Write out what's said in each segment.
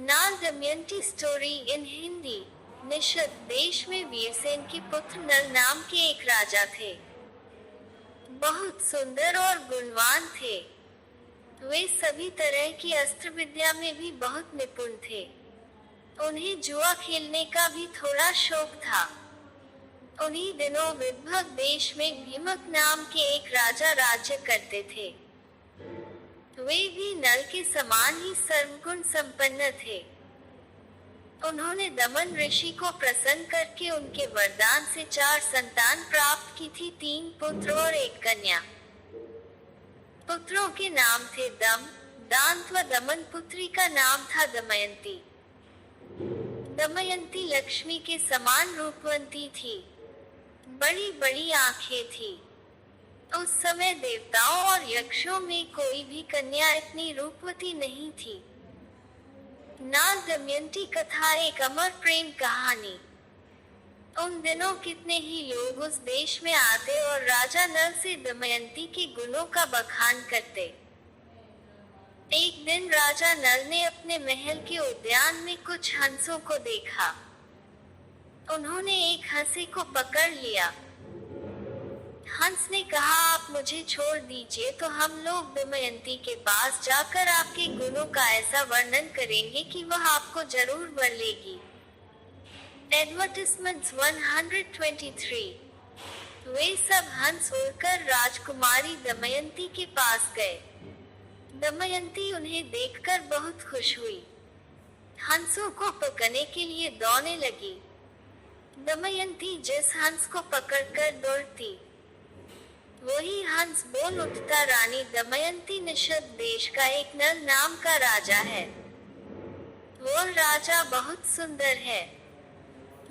नाल Damayanti story in Hindi. निषद देश में वीरसेन के पुत्र नल नाम के एक राजा थे। बहुत सुंदर और गुणवान थे। वे सभी तरह की अस्त्र विद्या में भी बहुत निपुण थे। उन्हें जुआ खेलने का भी थोड़ा शौक था। उन्हीं दिनों विदर्भ देश में भीमक नाम के एक राजा राज्य करते थे। वे भी नल के समान ही सर्वगुण संपन्न थे। उन्होंने दमन ऋषि को प्रसन्न करके उनके वरदान से 4 संतान प्राप्त की थी, 3 पुत्र और 1 कन्या। पुत्रों के नाम थे दम, दांत व दमन। पुत्री का नाम था दमयंती। दमयंती लक्ष्मी के समान रूपवंती थी। बड़ी बड़ी आंखें थी। उस समय देवताओं और यक्षों में कोई भी कन्या इतनी रूपवती नहीं थी। नाल दमयंती कथा एक अमर प्रेम कहानी। उन दिनों कितने ही लोग उस देश में आते और राजा नल से दमयंती के गुणों का बखान करते। एक दिन राजा नल ने अपने महल के उद्यान में कुछ हंसों को देखा। उन्होंने एक हंसे को पकड़ लिया। हंस ने कहा, आप मुझे छोड़ दीजिए तो हम लोग दमयंती के पास जाकर आपके गुणों का ऐसा वर्णन करेंगे कि वह आपको जरूर वर लेगी। एडवर्टिजमेंट्स 123। वे सब हंस उड़कर राजकुमारी दमयंती के पास गए। दमयंती उन्हें देखकर बहुत खुश हुई। हंसों को पकड़ने के लिए दौड़ने लगी। दमयंती जिस हंस को पकड़कर दौड़ती, वही हंस बोल उठता, रानी दमयंती निषद देश का एक नल नाम का राजा है। वो राजा बहुत सुंदर है।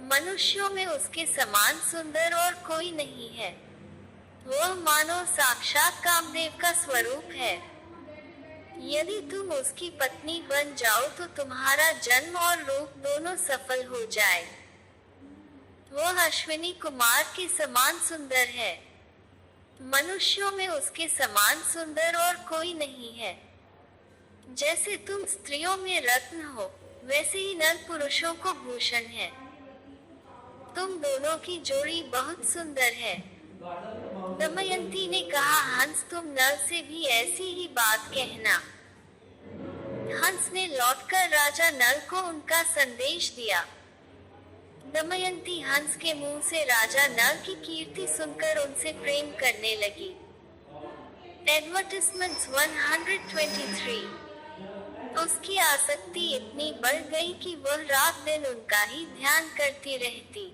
मनुष्यों में उसके समान सुंदर और कोई नहीं है। वह मानो साक्षात कामदेव का स्वरूप है। यदि तुम उसकी पत्नी बन जाओ तो तुम्हारा जन्म और रूप दोनों सफल हो जाए। वह अश्विनी कुमार के समान सुंदर है। मनुष्यों में उसके समान सुंदर और कोई नहीं है। जैसे तुम स्त्रियों में रत्न हो, वैसे ही नर पुरुषों को भूषण है। तुम दोनों की जोड़ी बहुत सुंदर है। दमयंती ने कहा, हंस तुम नल से भी ऐसी ही बात कहना। हंस ने लौटकर राजा नल को उनका संदेश दिया। दमयंती हंस के मुंह से राजा नल की कीर्ति सुनकर उनसे प्रेम करने लगी। एडवर्टिजमेंट्स 123। उसकी आसक्ति इतनी बढ़ गई कि वह रात दिन उनका ही ध्यान करती रहती।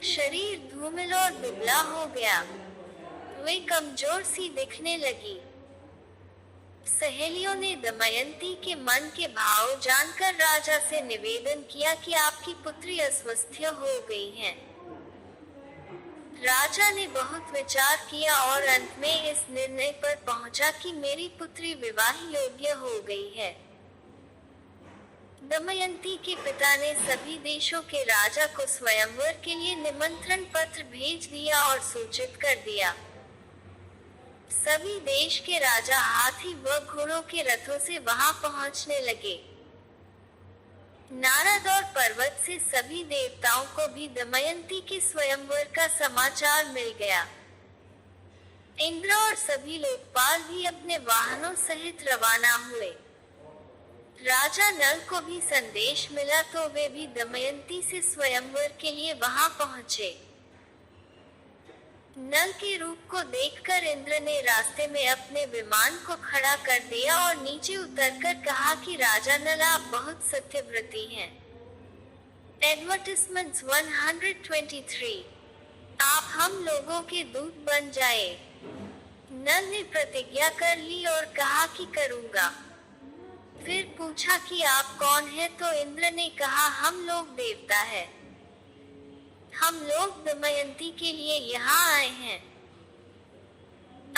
शरीर धूमिल और दुबला हो गया। वे कमजोर सी दिखने लगी। सहेलियों ने दमयंती के मन के भाव जानकर राजा से निवेदन किया कि आपकी पुत्री अस्वस्थ हो गई है। राजा ने बहुत विचार किया और अंत में इस निर्णय पर पहुंचा कि मेरी पुत्री विवाह योग्य हो गई है। दमयंती के पिता ने सभी देशों के राजा को स्वयंवर के लिए निमंत्रण पत्र भेज दिया और सूचित कर दिया। सभी देश के राजा हाथी व घोड़ों के रथों से वहां पहुंचने लगे। नारद और पर्वत से सभी देवताओं को भी दमयंती के स्वयंवर का समाचार मिल गया। इंद्र और सभी लोकपाल भी अपने वाहनों सहित रवाना हुए। राजा नल को भी संदेश मिला तो वे भी दमयंती से स्वयंवर के लिए वहां पहुंचे। नल के रूप को देखकर इंद्र ने रास्ते में अपने विमान को खड़ा कर दिया और नीचे उतरकर कहा कि राजा नल, आप बहुत सत्यव्रती हैं। एडवर्टिजमेंट्स 123। आप हम लोगों के दूत बन जाए। नल ने प्रतिज्ञा कर ली और कहा कि करूंगा। फिर पूछा कि आप कौन हैं, तो इंद्र ने कहा, हम लोग देवता है। हम लोग दमयंती के लिए यहाँ आए हैं।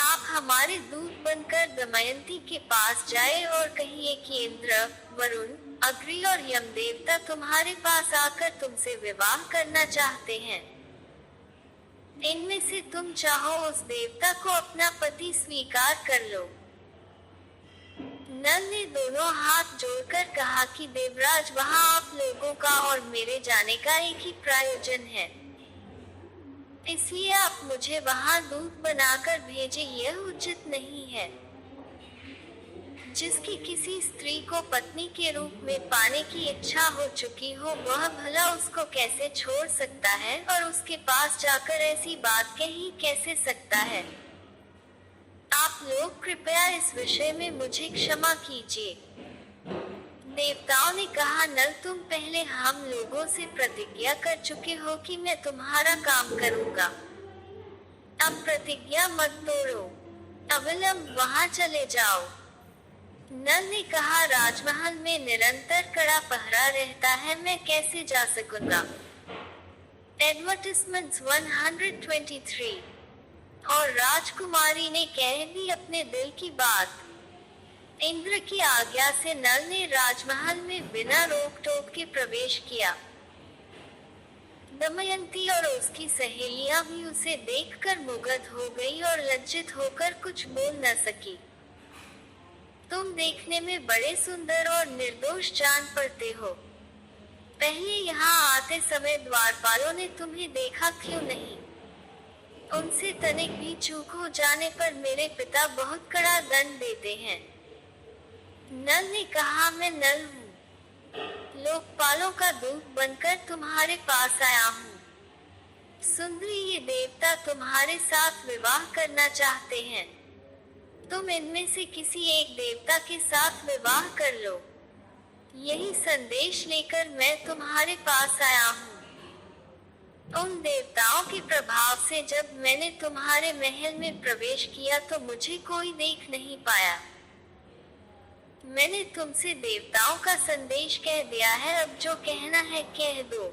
आप हमारे दूत बनकर दमयंती के पास जाए और कहिए कि इंद्र, वरुण, अग्नि और यम देवता तुम्हारे पास आकर तुमसे विवाह करना चाहते हैं। इनमें से तुम चाहो उस देवता को अपना पति स्वीकार कर लो। नल ने दोनों हाथ जोड़कर कहा कि देवराज, वहाँ आप लोगों का और मेरे जाने का एक ही प्रयोजन है, इसलिए आप मुझे वहाँ दूध बनाकर भेजे, यह उचित नहीं है। जिसकी किसी स्त्री को पत्नी के रूप में पाने की इच्छा हो चुकी हो, वह भला उसको कैसे छोड़ सकता है और उसके पास जाकर ऐसी बात कह ही कैसे सकता है। आप लोग कृपया इस विषय में मुझे क्षमा कीजिए। देवताओं ने कहा, नल, तुम पहले हम लोगों से प्रतिज्ञा कर चुके हो कि मैं तुम्हारा काम करूंगा। अब प्रतिज्ञा मत तोड़ो, अविलंब वहां चले जाओ। नल ने कहा, राजमहल में निरंतर कड़ा पहरा रहता है, मैं कैसे जा सकूंगा। एडवर्टिजमेंट्स 123। और राजकुमारी ने कह दी अपने दिल की बात। इंद्र की आज्ञा से नल ने राजमहल में बिना रोक टोक के प्रवेश किया। दमयंती और उसकी सहेलियां भी उसे देखकर मुग्ध हो गई और लज्जित होकर कुछ बोल न सकी। तुम देखने में बड़े सुंदर और निर्दोष जान पड़ते हो। पहले यहाँ आते समय द्वारपालों ने तुम्हें देखा क्यों नहीं? उनसे तनिक भी चूक हो जाने पर मेरे पिता बहुत कड़ा दंड देते हैं। नल ने कहा, मैं नल हूँ, लोकपालों का दूत बनकर तुम्हारे पास आया हूँ। सुंदरी, ये देवता तुम्हारे साथ विवाह करना चाहते हैं। तुम इनमें से किसी एक देवता के साथ विवाह कर लो। यही संदेश लेकर मैं तुम्हारे पास आया हूँ। उन देवताओं के प्रभाव से जब मैंने तुम्हारे महल में प्रवेश किया तो मुझे कोई देख नहीं पाया। मैंने तुमसे देवताओं का संदेश कह दिया है, अब जो कहना है कह दो।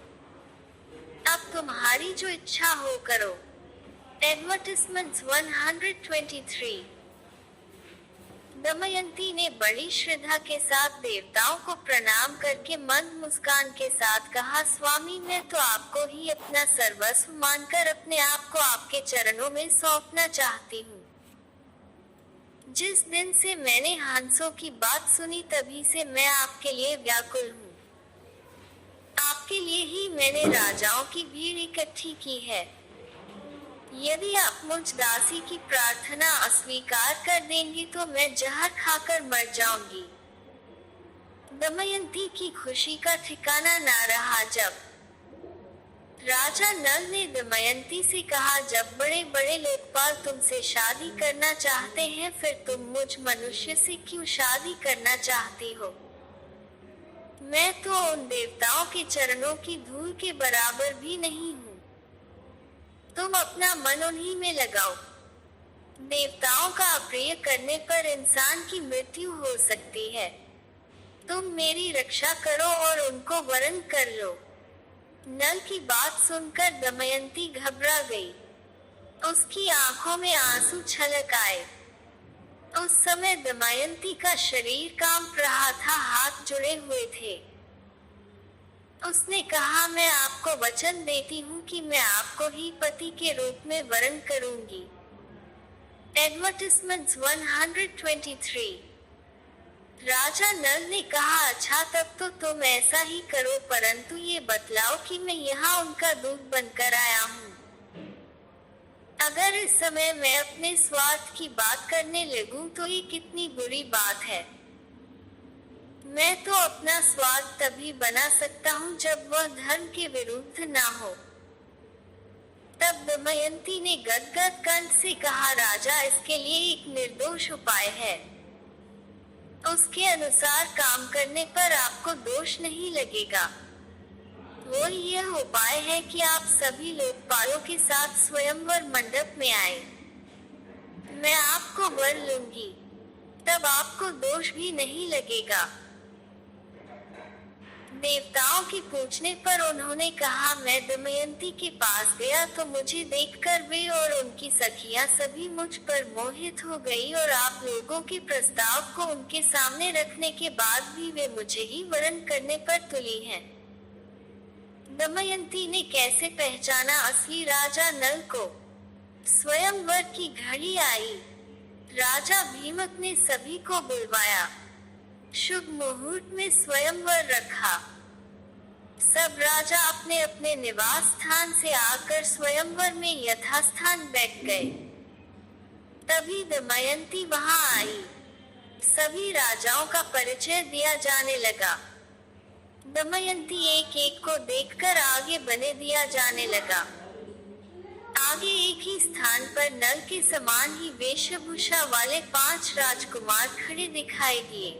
अब तुम्हारी जो इच्छा हो करो। एडवर्टिजमेंट्स 123। दमयंती ने बड़ी श्रद्धा के साथ देवताओं को प्रणाम करके मंद मुस्कान के साथ कहा, स्वामी, मैं तो आपको ही अपना सर्वस्व मानकर अपने आप को आपके चरणों में सौंपना चाहती हूँ। जिस दिन से मैंने हंसों की बात सुनी तभी से मैं आपके लिए व्याकुल हूँ। आपके लिए ही मैंने राजाओं की भीड़ इकट्ठी की है। यदि आप मुझ दासी की प्रार्थना अस्वीकार कर देंगी तो मैं जहर खाकर मर जाऊंगी। दमयंती की खुशी का ठिकाना ना रहा। जब राजा नल ने दमयंती से कहा, जब बड़े बड़े लोकपाल तुमसे शादी करना चाहते हैं, फिर तुम मुझ मनुष्य से क्यों शादी करना चाहती हो? मैं तो उन देवताओं के चरणों की धूल के बराबर भी नहीं हूँ। तुम अपना मन उन्हीं में लगाओ। देवताओं का अप्रिय करने पर इंसान की मृत्यु हो सकती है। तुम मेरी रक्षा करो और उनको वरण कर लो। नल की बात सुनकर दमयंती घबरा गई। उसकी आंखों में आंसू छलक आए। उस समय दमयंती का शरीर कांप रहा था, हाथ जुड़े हुए थे। उसने कहा, मैं आपको वचन देती हूँ कि मैं आपको ही पति के रूप में वरण करूंगी। एडवर्टिजमेंट्स 123। राजा नल ने कहा, अच्छा, तब तो तुम ऐसा ही करो, परंतु ये बतलाओ कि मैं यहाँ उनका दूत बनकर आया हूँ। अगर इस समय मैं अपने स्वार्थ की बात करने लगूं तो ये कितनी बुरी बात है। मैं तो अपना स्वार्थ तभी बना सकता हूँ जब वह धर्म के विरुद्ध ना हो। तब दमयंती ने गदगद कंठ से कहा, राजा, इसके लिए एक निर्दोष उपाय है। उसके अनुसार काम करने पर आपको दोष नहीं लगेगा। वो यह उपाय है कि आप सभी लोकपालों के साथ स्वयंवर मंडप में आए। मैं आपको वर लूंगी, तब आपको दोष भी नहीं लगेगा। देवताओं के पूछने पर उन्होंने कहा, मैं दमयंती के पास गया तो मुझे देखकर वे और उनकी सखियां सभी मुझ पर मोहित हो गई और आप लोगों के प्रस्ताव को उनके सामने रखने के बाद भी वे मुझे ही वरण करने पर तुली हैं। दमयंती ने कैसे पहचाना असली राजा नल को? स्वयंवर की घड़ी आई। राजा भीमक ने सभी को बुलवाया। शुभ मुहूर्त में स्वयंवर रखा। सब राजा अपने अपने निवास स्थान से आकर स्वयंवर में यथास्थान बैठ गए। तभी दमयंती वहां आई। सभी राजाओं का परिचय दिया जाने लगा। दमयंती एक एक को देखकर आगे बने दिया जाने लगा। आगे एक ही स्थान पर नल के समान ही वेशभूषा वाले 5 राजकुमार खड़े दिखाई दिए।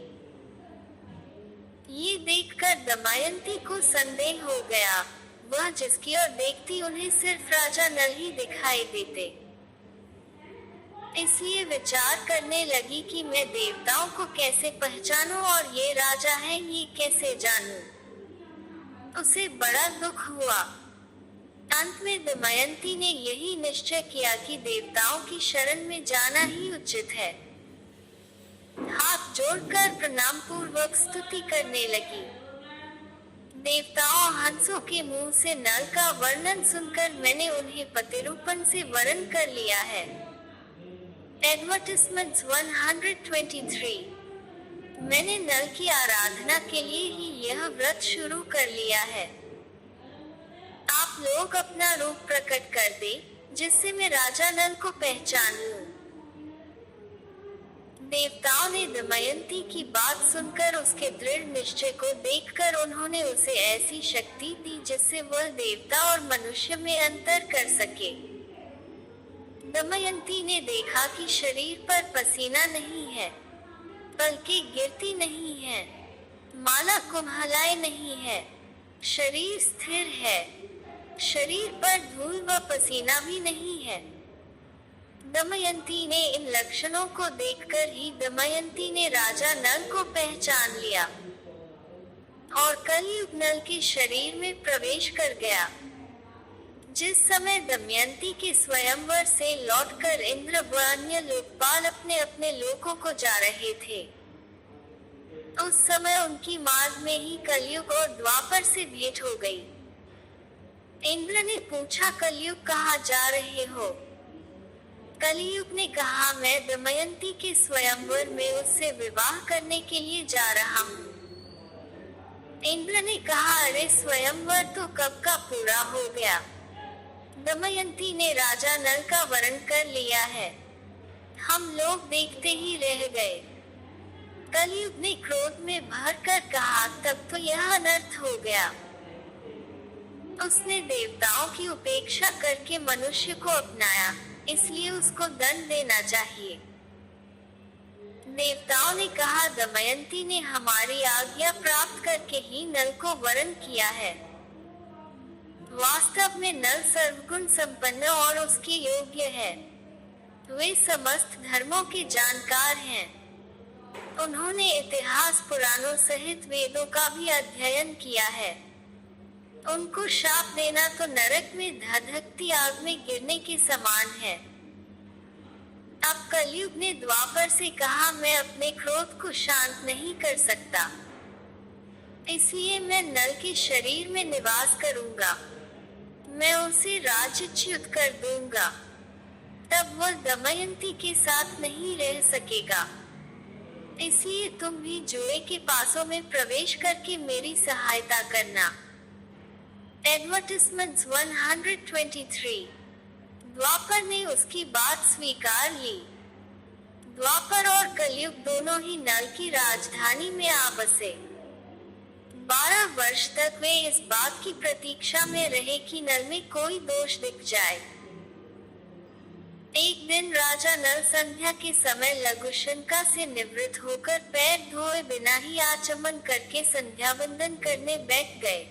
ये देखकर दमयंती को संदेह हो गया। वह जिसकी ओर देखती उन्हें सिर्फ राजा नल ही दिखाई देते। इसलिए विचार करने लगी कि मैं देवताओं को कैसे पहचानूं और ये राजा है ये कैसे जानूं। उसे बड़ा दुख हुआ। अंत में दमयंती ने यही निश्चय किया कि देवताओं की शरण में जाना ही उचित है। हाथ जोड़कर प्रणाम पूर्वक स्तुति करने लगी। देवताओं हंसों के मुंह से नल का वर्णन सुनकर मैंने उन्हें पतिरूपण से वरण कर लिया है। एडवर्टाइजमेंट्स 123। मैंने नल की आराधना के लिए ही यह व्रत शुरू कर लिया है। आप लोग अपना रूप प्रकट कर दे जिससे मैं राजा नल को पहचान लूं। देवताओं ने दमयंती की बात सुनकर उसके दृढ़ निश्चय को देखकर उन्होंने उसे ऐसी शक्ति दी जिससे वह देवता और मनुष्य में अंतर कर सके। दमयंती ने देखा कि शरीर पर पसीना नहीं है, पलकें गिरती नहीं है, माला कुम्हलाए नहीं है, शरीर स्थिर है, शरीर पर धूल व पसीना भी नहीं है। दमयंती ने इन लक्षणों को देखकर ही दमयंती ने राजा नल को पहचान लिया और कलयुग नल के शरीर में प्रवेश कर गया। जिस समय दमयंती के स्वयंवर से लौटकर इंद्र व अन्य लोकपाल अपने अपने लोकों को जा रहे थे, उस समय उनकी मार्ग में ही कलयुग और द्वापर से भेंट हो गई। इंद्र ने पूछा, कलयुग कहाँ जा रहे हो? कलयुग ने कहा, मैं दमयंती के स्वयंवर में उससे विवाह करने के लिए जा रहा हूँ। इंद्र ने कहा, अरे स्वयंवर तो कब का पूरा हो गया। दमयंती ने राजा नल का वरण कर लिया है, हम लोग देखते ही रह गए। कलयुग ने क्रोध में भरकर कहा, तब तो यह अनर्थ हो गया। उसने देवताओं की उपेक्षा करके मनुष्य को अपनाया, इसलिए उसको दंड देना चाहिए। देवताओं ने कहा, दमयंती ने हमारी आज्ञा प्राप्त करके ही नल को वरण किया है। वास्तव में नल सर्वगुण संपन्न और उसके योग्य है। वे समस्त धर्मों के जानकार हैं। उन्होंने इतिहास पुराणों सहित वेदों का भी अध्ययन किया है। उनको शाप देना तो नरक में धधकती आग में गिरने के समान है। अब कलयुग ने द्वापर से कहा, मैं अपने क्रोध को शांत नहीं कर सकता, इसलिए मैं नल के शरीर में निवास करूंगा। मैं उसे राज्यच्युत कर दूंगा, तब वह दमयंती के साथ नहीं रह सकेगा। इसलिए तुम भी जुए के पासों में प्रवेश करके मेरी सहायता करना। एडवर्टाइजमेंट्स 123। द्वापर ने उसकी बात स्वीकार ली। द्वापर और कलयुग दोनों ही नल की राजधानी में आ बसे। 12 वर्ष तक वे इस बात की प्रतीक्षा में रहे कि नल में कोई दोष दिख जाए। एक दिन राजा नल संध्या के समय लघुशंका से निवृत्त होकर पैर धोए बिना ही आचमन करके संध्या वंदन करने बैठ गए।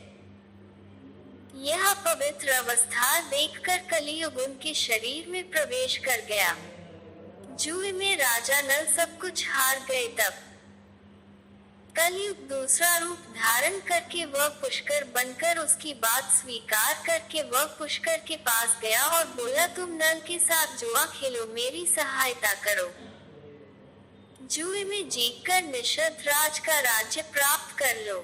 यह पवित्र अवस्था देखकर कलयुग उनके शरीर में प्रवेश कर गया। जुए में राजा नल सब कुछ हार गए। तब कलयुग दूसरा रूप धारण करके वह पुष्कर बनकर उसकी बात स्वीकार करके वह पुष्कर के पास गया और बोला, तुम नल के साथ जुआ खेलो, मेरी सहायता करो। जुए में जीतकर निषद राज का राज्य प्राप्त कर लो।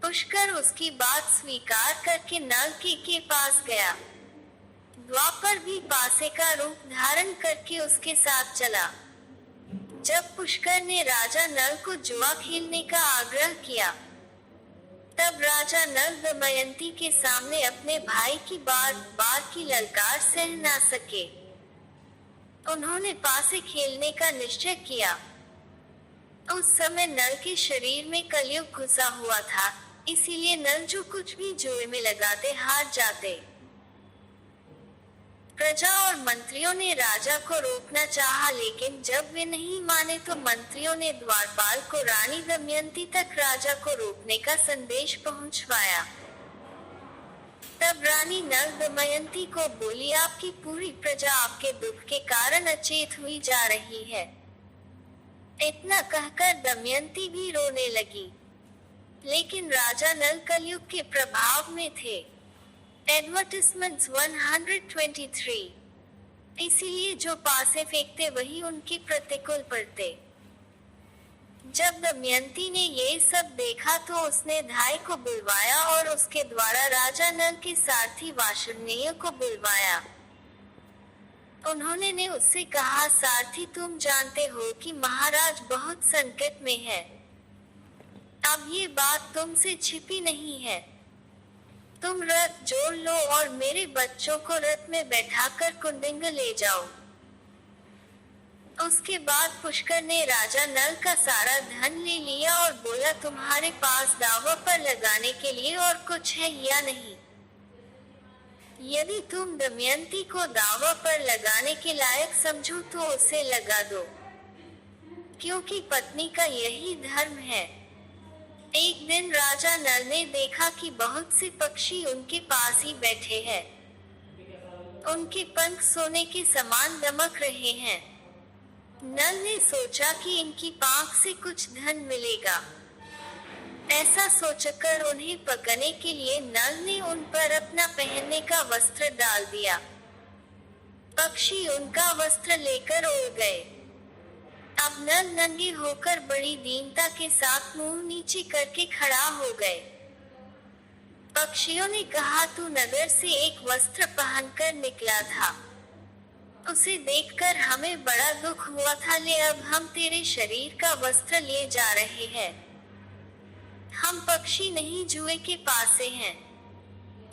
पुष्कर उसकी बात स्वीकार करके नल के पास गया। द्वापर भी पासे का रूप धारण करके उसके साथ चला। जब पुष्कर ने राजा नल को जुआ खेलने का आग्रह किया, तब राजा नल दमयंती के सामने अपने भाई की बार बार की ललकार सह ना सके। उन्होंने पासे खेलने का निश्चय किया। उस समय नल के शरीर में कलयुग घुसा हुआ था, इसीलिए नल जो कुछ भी जुए में लगाते हार जाते। प्रजा और मंत्रियों ने राजा को रोकना चाहा, लेकिन जब वे नहीं माने तो मंत्रियों ने द्वारपाल को रानी दमयंती तक राजा को रोकने का संदेश पहुंचवाया। तब रानी नल दमयंती को बोली, आपकी पूरी प्रजा आपके दुख के कारण अचेत हुई जा रही है। इतना कहकर दमयंती भी रोने लगी। लेकिन राजा नल कलयुग के प्रभाव में थे। एडवर्टिजमेंट्स 123। इसीलिए जो पासे फेंकते वही उनके प्रतिकूल पड़ते। जब दमयंती ने ये सब देखा तो उसने धाय को बुलवाया और उसके द्वारा राजा नल के सारथी वार्ष्णेय को बुलवाया। उन्होंने ने उससे कहा, सारथी तुम जानते हो कि महाराज बहुत संकट में है। अब ये बात तुमसे छिपी नहीं है। तुम रथ जोड़ लो और मेरे बच्चों को रथ में बैठाकर कुंडिंग ले जाओ। उसके बाद पुष्कर ने राजा नल का सारा धन ले लिया और बोला, तुम्हारे पास दावा पर लगाने के लिए और कुछ है या नहीं? यदि तुम दमयंती को दावा पर लगाने के लायक समझो तो उसे लगा दो, क्योंकि पत्नी का यही धर्म है। एक दिन राजा नल ने देखा कि बहुत से पक्षी उनके पास ही बैठे हैं। उनके पंख सोने के समान दमक रहे हैं। नल ने सोचा कि इनकी पांख से कुछ धन मिलेगा। ऐसा सोचकर उन्हें पकड़ने के लिए नल ने उन पर अपना पहनने का वस्त्र डाल दिया। पक्षी उनका वस्त्र लेकर उड़ गए। अब नल नंगे होकर बड़ी दीनता के साथ मुंह नीचे करके खड़ा हो गए। पक्षियों ने कहा, तू नगर से एक वस्त्र पहनकर निकला था। उसे देखकर हमें बड़ा दुख हुआ था, ले अब हम तेरे शरीर का वस्त्र ले जा रहे हैं। हम पक्षी नहीं जुए के पासे हैं।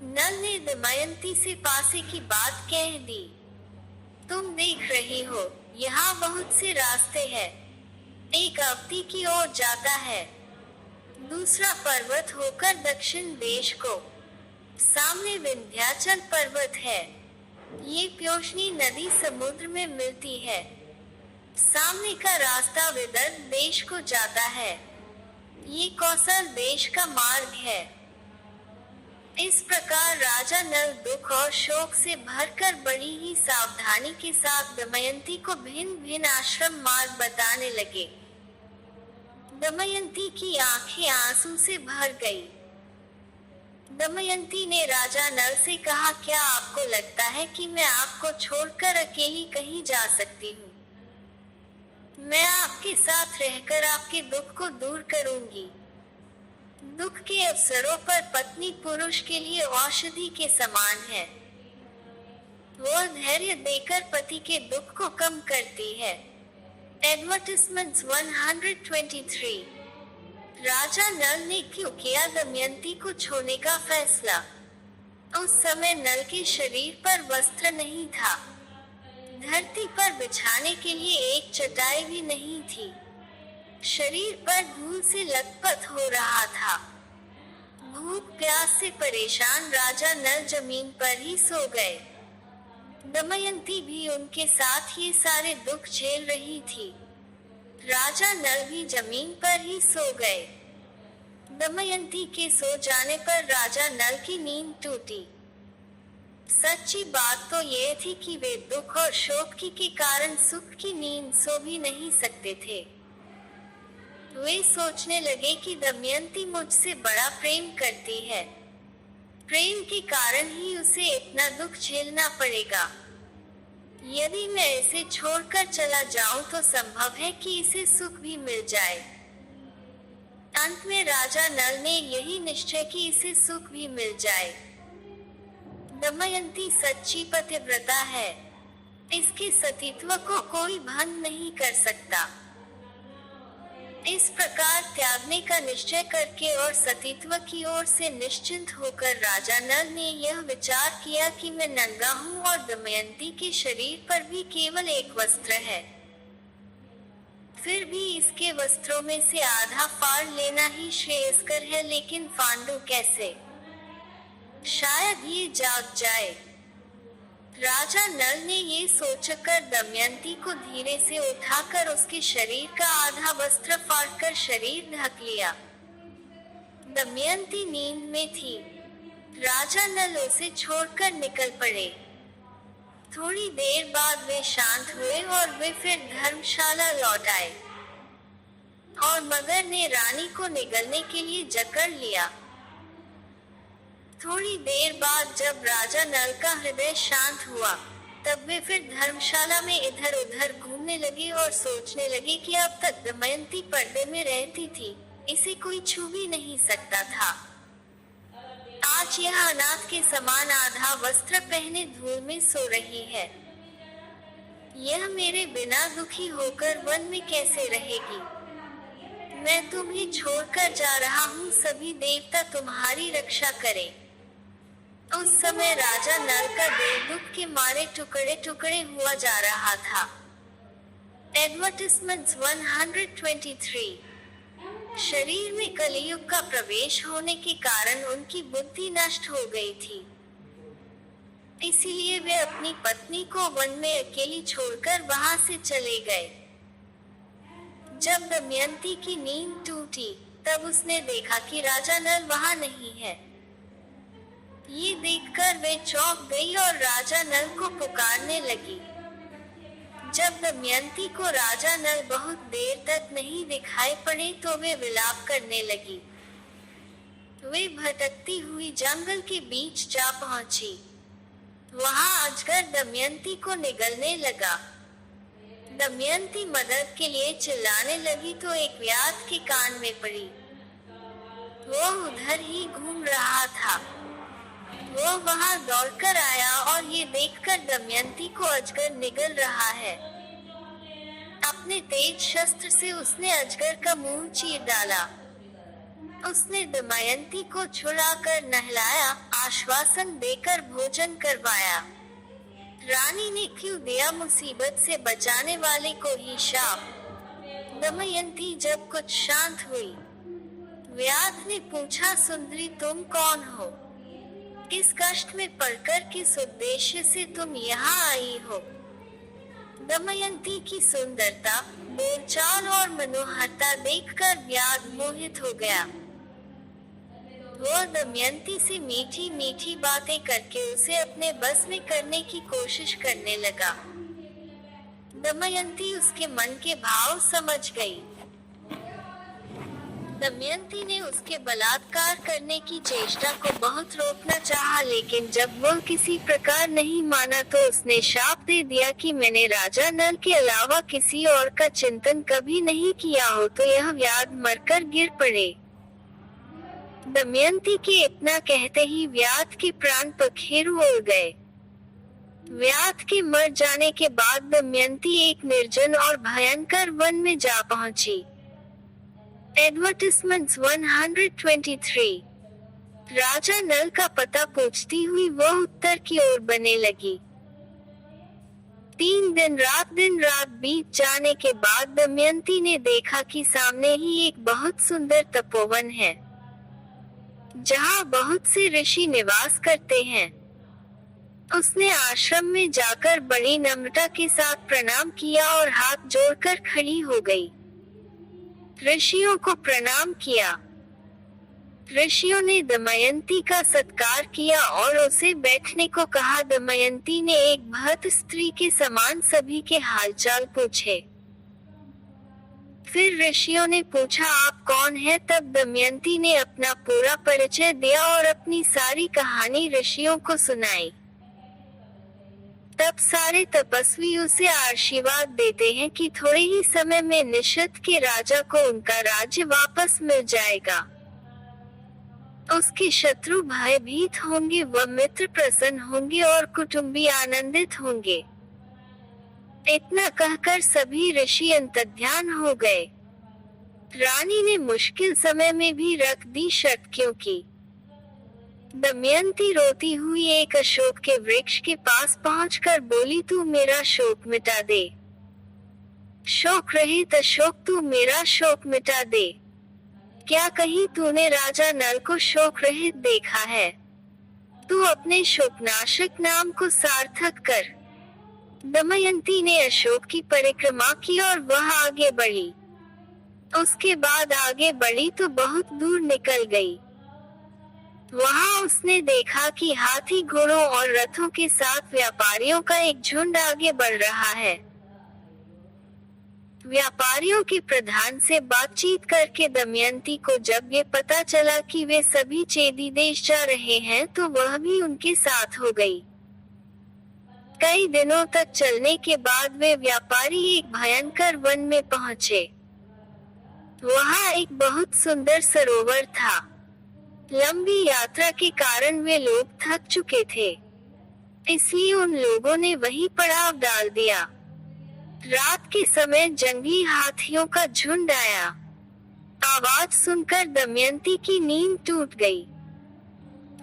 नल ने दमयंती से पासे की बात कह दी। तुम देख रही हो, यहाँ बहुत से रास्ते हैं। एक अवती की ओर जाता है, दूसरा पर्वत होकर दक्षिण देश को, सामने विंध्याचल पर्वत है। ये प्योष्णी नदी समुद्र में मिलती है। सामने का रास्ता विदर्भ देश को जाता है। ये कौशल देश का मार्ग है। इस प्रकार राजा नल दुख और शोक से भरकर बड़ी ही सावधानी के साथ दमयंती को भिन्न भिन्न आश्रम मार्ग बताने लगे। दमयंती की आंखें आंसू से भर गई। दमयंती ने राजा नल से कहा, क्या आपको लगता है कि मैं आपको छोड़कर अकेली कहीं जा सकती हूँ? मैं आपके साथ रहकर आपके दुख को दूर करूंगी। दुख के अवसरों पर पत्नी पुरुष के लिए औषधि के समान है। वो धैर्य देकर पति के दुख को कम करती है। एडवर्टिजमेंट्स 123। राजा नल ने क्यों किया दमयंती को छोड़ने का फैसला? उस समय नल के शरीर पर वस्त्र नहीं था। धरती पर बिछाने के लिए एक चटाई भी नहीं थी। शरीर पर धूल से लथपथ हो रहा था। भूख प्यास से परेशान राजा नल जमीन पर ही सो गए। दमयंती भी उनके साथ ये सारे दुख झेल रही थी। राजा नल भी जमीन पर ही सो गए। दमयंती के सो जाने पर राजा नल की नींद टूटी। सच्ची बात तो ये थी कि वे दुख और शोक के कारण सुख की नींद सो भी नहीं सकते थे। वे सोचने लगे कि दमयंती मुझसे बड़ा प्रेम करती है। प्रेम के कारण ही उसे इतना दुख झेलना पड़ेगा। यदि मैं इसे छोड़कर चला जाऊं तो संभव है कि इसे सुख भी मिल जाए। अंत में राजा नल ने यही निश्चय कि इसे सुख भी मिल जाए। दमयंती सच्ची पतिव्रता है। इसके सतीत्व को कोई भंग नहीं कर सकता। इस प्रकार त्यागने का निश्चय करके और सतीत्व की ओर से निश्चिंत होकर राजा नल ने यह विचार किया कि मैं नंगा हूँ और दमयंती के शरीर पर भी केवल एक वस्त्र है। फिर भी इसके वस्त्रों में से आधा फाड़ लेना ही श्रेयस्कर है, लेकिन फांडू कैसे? शायद ये जाग जाए। राजा नल ने ये सोचकर दमयंती को धीरे से उठाकर उसके शरीर का आधा वस्त्र फाड़कर शरीर ढक लिया। दमयंती नींद में थी। राजा नल उसे छोड़कर निकल पड़े। थोड़ी देर बाद वे शांत हुए और वे फिर धर्मशाला लौट आए और मगर ने रानी को निगलने के लिए जकड़ लिया। थोड़ी देर बाद जब राजा नल का हृदय शांत हुआ, तब वे फिर धर्मशाला में इधर उधर घूमने लगे और सोचने लगे कि अब तक दमयंती पर्दे में रहती थी, इसे कोई छू भी नहीं सकता था। आज यह अनाथ के समान आधा वस्त्र पहने धूल में सो रही है। यह मेरे बिना दुखी होकर वन में कैसे रहेगी? मैं तुम्हें छोड़कर जा रहा हूँ, सभी देवता तुम्हारी रक्षा करें। उस समय राजा नल का दिल दुख के मारे टुकड़े टुकड़े हुआ जा रहा था। एडवर्टिजमेंट्स 123। शरीर में कलियुग का प्रवेश होने के कारण उनकी बुद्धि नष्ट हो गई थी। इसीलिए वे अपनी पत्नी को वन में अकेली छोड़कर वहां से चले गए। जब दमयंती की नींद टूटी, तब उसने देखा कि राजा नल वहां नहीं है। ये देखकर वे चौंक गई और राजा नल को पुकारने लगी। जब दमयंती को राजा नल बहुत देर तक नहीं दिखाई पड़े तो वे विलाप करने लगी। वे भटकती हुई जंगल के बीच जा पहुंची। वहां अजगर दमयंती को निगलने लगा। दमयंती मदद के लिए चिल्लाने लगी तो एक व्याध के कान में पड़ी। वो उधर ही घूम रहा था। वो वहां दौड़कर आया और ये देखकर दमयंती को अजगर निगल रहा है। अपने तेज शस्त्र से उसने अजगर का मुंह चीर डाला। उसने दमयंती को छुड़ाकर नहलाया, आश्वासन देकर भोजन करवाया। रानी ने क्यों दिया मुसीबत से बचाने वाले को ही शाप। दमयंती जब कुछ शांत हुई, व्याध ने पूछा, सुंदरी तुम कौन हो? इस कष्ट में पड़कर किस उद्देश्य से तुम यहाँ आई हो? दमयंती की सुंदरता, बोलचाल और मनोहरता देखकर व्याध मोहित हो गया। वो दमयंती से मीठी मीठी बातें करके उसे अपने बस में करने की कोशिश करने लगा। दमयंती उसके मन के भाव समझ गई। दमयंती ने उसके बलात्कार करने की चेष्टा को बहुत रोकना चाहा, लेकिन जब वह किसी प्रकार नहीं माना तो उसने शाप दे दिया कि मैंने राजा नल के अलावा किसी और का चिंतन कभी नहीं किया हो तो यह व्याध मरकर गिर पड़े। दमयंती के इतना कहते ही व्याध के प्राण पखेरु उड़ गए। व्याध के मर जाने के बाद दमयंती एक निर्जन और भयंकर वन में जा पहुंची। एडवर्टिजमेंट्स 123। राजा नल का पता पूछती हुई वह उत्तर की ओर बने लगी। 3 दिन रात बीत जाने के बाद दमयंती ने देखा कि सामने ही एक बहुत सुंदर तपोवन है, जहाँ बहुत से ऋषि निवास करते हैं। उसने आश्रम में जाकर बड़ी नम्रता के साथ प्रणाम किया और हाथ जोड़कर खड़ी हो गई। ऋषियों को प्रणाम किया। ऋषियों ने दमयंती का सत्कार किया और उसे बैठने को कहा। दमयंती ने एक भक्त स्त्री के समान सभी के हालचाल पूछे। फिर ऋषियों ने पूछा, आप कौन है? तब दमयंती ने अपना पूरा परिचय दिया और अपनी सारी कहानी ऋषियों को सुनाई। तब सारे तपस्वी उसे आशीर्वाद देते हैं कि थोड़े ही समय में निषद के राजा को उनका राज्य वापस मिल जाएगा। उसके शत्रु भयभीत होंगे, व मित्र प्रसन्न होंगे और कुटुंबी आनंदित होंगे। इतना कहकर सभी ऋषि अंतर्ध्यान हो गए। रानी ने मुश्किल समय में भी रख दी शर्त क्योंकि दमयंती रोती हुई एक अशोक के वृक्ष के पास पहुंचकर बोली, तू मेरा शोक मिटा दे। शोक रहित अशोक, तू मेरा शोक मिटा दे। क्या कहीं तूने राजा नल को शोक रहित देखा है? तू अपने शोकनाशक नाम को सार्थक कर। दमयंती ने अशोक की परिक्रमा की और वह आगे बढ़ी। उसके बाद आगे बढ़ी तो बहुत दूर निकल गई। वहां उसने देखा कि हाथी, घोड़ों और रथों के साथ व्यापारियों का एक झुंड आगे बढ़ रहा है। व्यापारियों के प्रधान से बातचीत करके दमयंती को जब ये पता चला कि वे सभी चेदी देश जा रहे हैं तो वह भी उनके साथ हो गई। कई दिनों तक चलने के बाद वे व्यापारी एक भयंकर वन में पहुंचे। वहां एक बहुत सुंदर सरोवर था। लंबी यात्रा के कारण वे लोग थक चुके थे, इसलिए उन लोगों ने वहीं पड़ाव डाल दिया। रात के समय जंगली हाथियों का झुंड आया। आवाज सुनकर दमयंती की नींद टूट गई।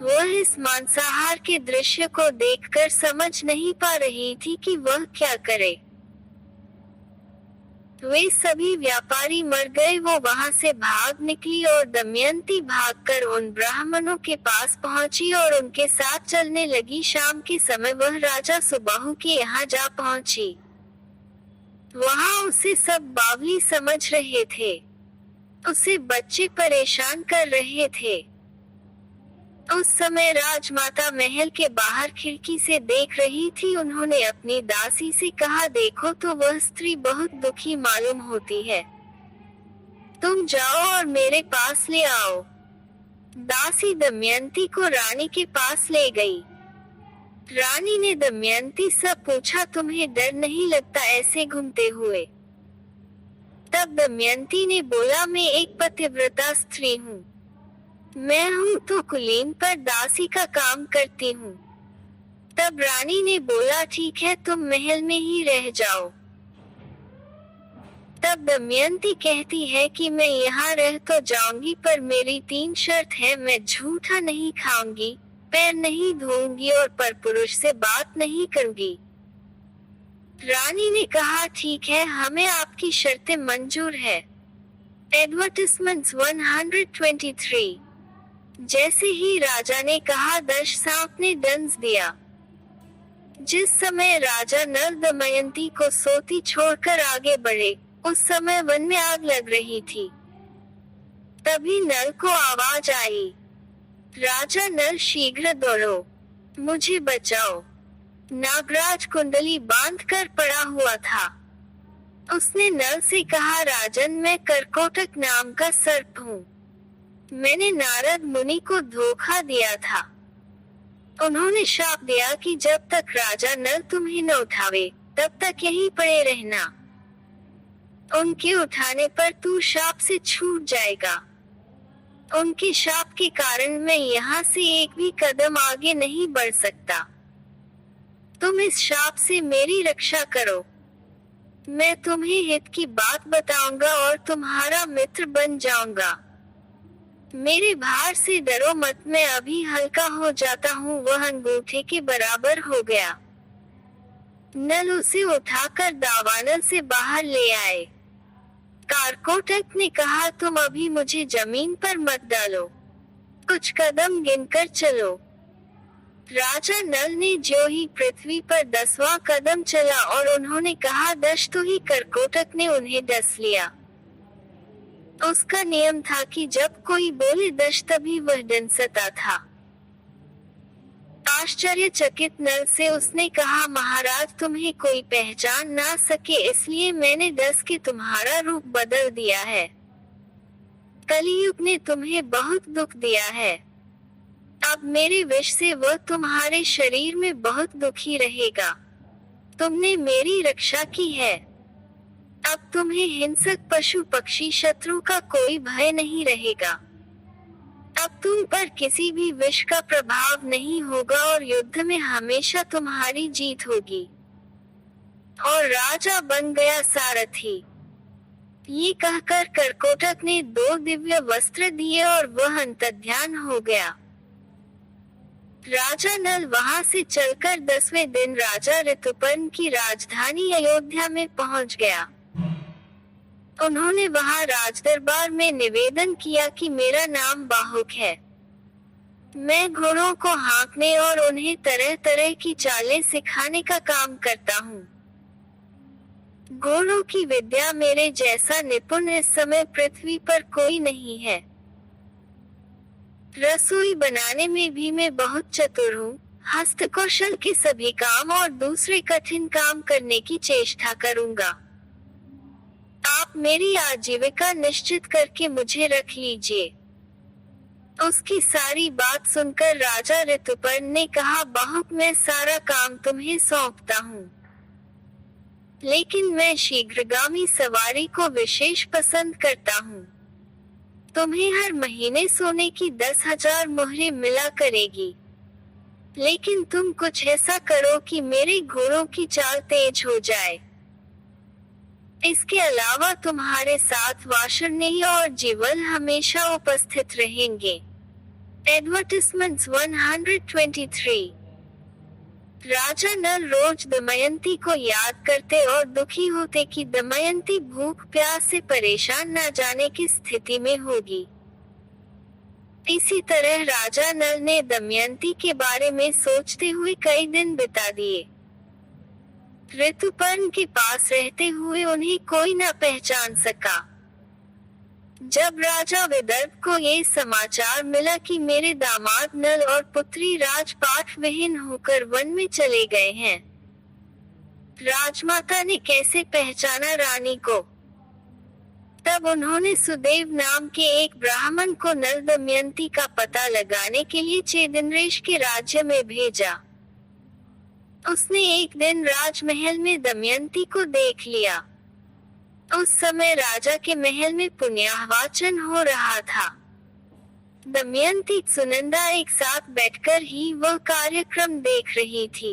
वह इस मांसाहार के दृश्य को देखकर समझ नहीं पा रही थी कि वह क्या करे। वे सभी व्यापारी मर गए। वो वहां से भाग निकली और दमयंती भागकर उन ब्राह्मणों के पास पहुंची और उनके साथ चलने लगी। शाम के समय वह राजा सुबाहु के यहाँ जा पहुंची। वहां उसे सब बावली समझ रहे थे। उसे बच्चे परेशान कर रहे थे। उस समय राजमाता महल के बाहर खिड़की से देख रही थी। उन्होंने अपनी दासी से कहा, देखो तो वह स्त्री बहुत दुखी मालूम होती है। तुम जाओ और मेरे पास ले आओ। दासी दमयंती को रानी के पास ले गई। रानी ने दमयंती से पूछा, तुम्हें डर नहीं लगता ऐसे घूमते हुए? तब दमयंती ने बोला, मैं एक पतिव्रता स्त्री हूँ। मैं हूँ तो कुलीन पर दासी का काम करती हूँ। तब रानी ने बोला, ठीक है, तुम महल में ही रह जाओ। तब दमयंती कहती है कि मैं यहाँ रह तो जाऊंगी, पर मेरी 3 शर्त है। मैं झूठा नहीं खाऊंगी, पैर नहीं धोऊंगी और परपुरुष से बात नहीं करूंगी। रानी ने कहा, ठीक है, हमें आपकी शर्तें मंजूर है। एडवर्टाइजमेंट्स 123। जैसे ही राजा ने कहा, 10 सांप ने दंश दिया। जिस समय राजा नल दमयंती को सोती छोड़कर आगे बढ़े, उस समय वन में आग लग रही थी। तभी नल को आवाज आई, राजा नल शीघ्र दौड़ो, मुझे बचाओ। नागराज कुंडली बांधकर पड़ा हुआ था। उसने नल से कहा, राजन, मैं करकोटक नाम का सर्प हूँ। मैंने नारद मुनि को धोखा दिया था। उन्होंने शाप दिया कि जब तक राजा नल तुम्हें न उठावे तब तक यहीं पड़े रहना। उनके उठाने पर तू शाप से छूट जाएगा। उनके शाप के कारण मैं यहाँ से एक भी कदम आगे नहीं बढ़ सकता। तुम इस शाप से मेरी रक्षा करो। मैं तुम्हें हित की बात बताऊंगा और तुम्हारा मित्र बन जाऊंगा। मेरे भार से डरो मत, मैं अभी हल्का हो जाता हूँ। वह अंगूठे के बराबर हो गया। नल उसे उठाकर दावानल से बाहर ले आए। कारकोटक ने कहा, तुम अभी मुझे जमीन पर मत डालो, कुछ कदम गिनकर चलो। राजा नल ने जो ही पृथ्वी पर 10वां कदम चला और उन्होंने कहा, 10 तो ही करकोटक ने उन्हें डस लिया। उसका नियम था कि जब कोई बोले 10 तभी वह डंसता था। आश्चर्यचकित नल से उसने कहा, महाराज, तुम्हें कोई पहचान ना सके इसलिए मैंने 10 के तुम्हारा रूप बदल दिया है। कलियुग ने तुम्हें बहुत दुख दिया है। अब मेरे विष से वह तुम्हारे शरीर में बहुत दुखी रहेगा। तुमने मेरी रक्षा की है। अब तुम्हें हिंसक पशु पक्षी शत्रु का कोई भय नहीं रहेगा। अब तुम पर किसी भी विष का प्रभाव नहीं होगा और युद्ध में हमेशा तुम्हारी जीत होगी। और राजा बन गया सारथी। ये कहकर कर्कोटक ने 2 दिव्य वस्त्र दिए और वह अंतर्ध्यान हो गया। राजा नल वहां से चलकर 10वें दिन राजा ऋतुपर्ण की राजधानी अयोध्या में पहुंच गया। उन्होंने वहां राजदरबार में निवेदन किया कि मेरा नाम बाहुक है। मैं घोड़ों को हाँकने और उन्हें तरह तरह की चालें सिखाने का काम करता हूँ। घोड़ों की विद्या मेरे जैसा निपुण इस समय पृथ्वी पर कोई नहीं है। रसोई बनाने में भी मैं बहुत चतुर हूँ। हस्तकौशल के सभी काम और दूसरे कठिन काम करने की चेष्टा करूँगा। आप मेरी आजीविका निश्चित करके मुझे रख लीजिए। उसकी सारी बात सुनकर राजा ऋतुपर्ण ने कहा, बाहुक मैं सारा काम तुम्हें सौंपता हूँ, लेकिन मैं शीघ्रगामी सवारी को विशेष पसंद करता हूँ। तुम्हें हर महीने सोने की 10,000 मुहरें मिला करेगी, लेकिन तुम कुछ ऐसा करो कि मेरे घोड़ों की चाल तेज हो जाए। इसके अलावा तुम्हारे साथ वाषर्णेय और जीवल हमेशा उपस्थित रहेंगे। एडवर्टिजमेंट्स 123। राजा नल रोज दमयंती को याद करते और दुखी होते कि दमयंती भूख प्यास से परेशान न जाने की स्थिति में होगी। इसी तरह राजा नल ने दमयंती के बारे में सोचते हुए कई दिन बिता दिए। ऋतुपर्ण के पास रहते हुए उन्हें कोई न पहचान सका। जब राजा विदर्भ को ये समाचार मिला कि मेरे दामाद नल और पुत्री राजपाट विहीन होकर वन में चले गए हैं, राजमाता ने कैसे पहचाना रानी को। तब उन्होंने सुदेव नाम के एक ब्राह्मण को नल दमयंती का पता लगाने के लिए चेदिनरेश के राज्य में भेजा। उसने एक दिन राजमहल में दमयंती को देख लिया। उस समय राजा के महल में पुण्याहवाचन हो रहा था। दमयंती सुनंदा एक साथ बैठकर ही वह कार्यक्रम देख रही थी।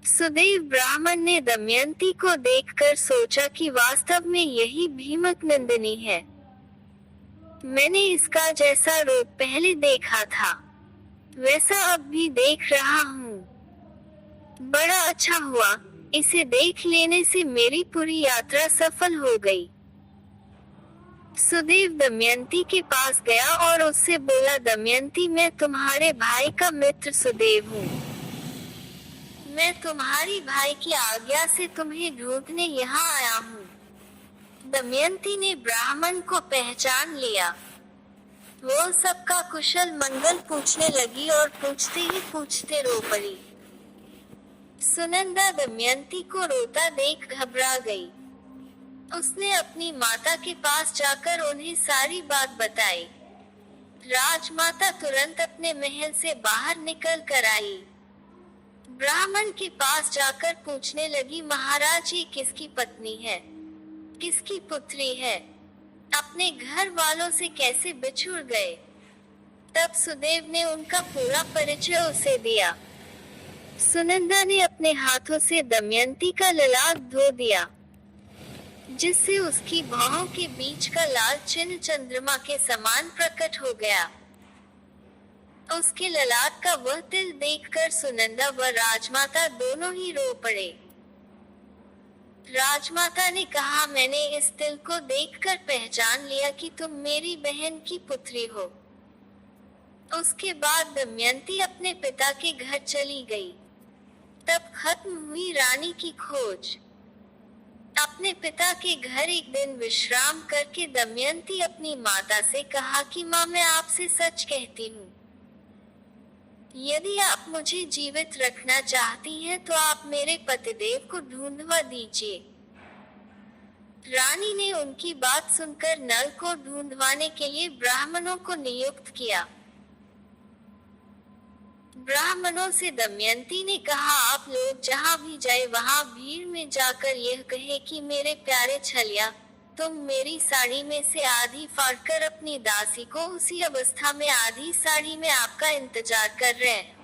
सुदेव ब्राह्मण ने दमयंती को देखकर सोचा कि वास्तव में यही भीमक नंदिनी है। मैंने इसका जैसा रूप पहले देखा था, वैसा अब भी देख रहा हूँ। बड़ा अच्छा हुआ, इसे देख लेने से मेरी पूरी यात्रा सफल हो गई। सुदेव दमयंती के पास गया और उससे बोला, दमयंती मैं तुम्हारे भाई का मित्र सुदेव हूँ। मैं तुम्हारी भाई की आज्ञा से तुम्हें ढूंढने यहाँ आया हूँ। दमयंती ने ब्राह्मण को पहचान लिया। वो सबका कुशल मंगल पूछने लगी और पूछते ही पूछते रो पड़ी। सुनंदा दमयंती को रोता देख घबरा गई। उसने अपनी माता के पास जाकर उन्हें सारी बात बताई। राजमाता तुरंत अपने महल से बाहर निकल कर आई। ब्राह्मण के पास जाकर पूछने लगी, महाराज ये किसकी पत्नी है, किसकी पुत्री है, अपने घर वालों से कैसे बिछुड़ गए। तब सुदेव ने उनका पूरा परिचय उसे दिया। सुनंदा ने अपने हाथों से दमयंती का ललाट धो दिया, जिससे उसकी भौहों के बीच का लाल चिन्ह चंद्रमा के समान प्रकट हो गया। उसके ललाट का वह तिल देखकर सुनंदा व राजमाता दोनों ही रो पड़े। राजमाता ने कहा, मैंने इस तिल को देखकर पहचान लिया कि तुम मेरी बहन की पुत्री हो। उसके बाद दमयंती अपने पिता के घर चली गई। तब खत्म हुई रानी की खोज। अपने पिता के घर एक दिन विश्राम करके दमयंती अपनी माता से कहा कि माँ, मैं आपसे सच कहती हूँ, यदि आप मुझे जीवित रखना चाहती हैं तो आप मेरे पतिदेव को ढूंढवा दीजिए। रानी ने उनकी बात सुनकर नल को ढूंढवाने के लिए ब्राह्मणों को नियुक्त किया। ब्राह्मणों से दमयंती ने कहा, आप लोग जहाँ भी जाए वहाँ भीड़ में जाकर यह कहे कि मेरे प्यारे छलिया, तुम मेरी साड़ी में से आधी फाड़कर अपनी दासी को उसी अवस्था में आधी साड़ी में आपका इंतजार कर रहे हैं।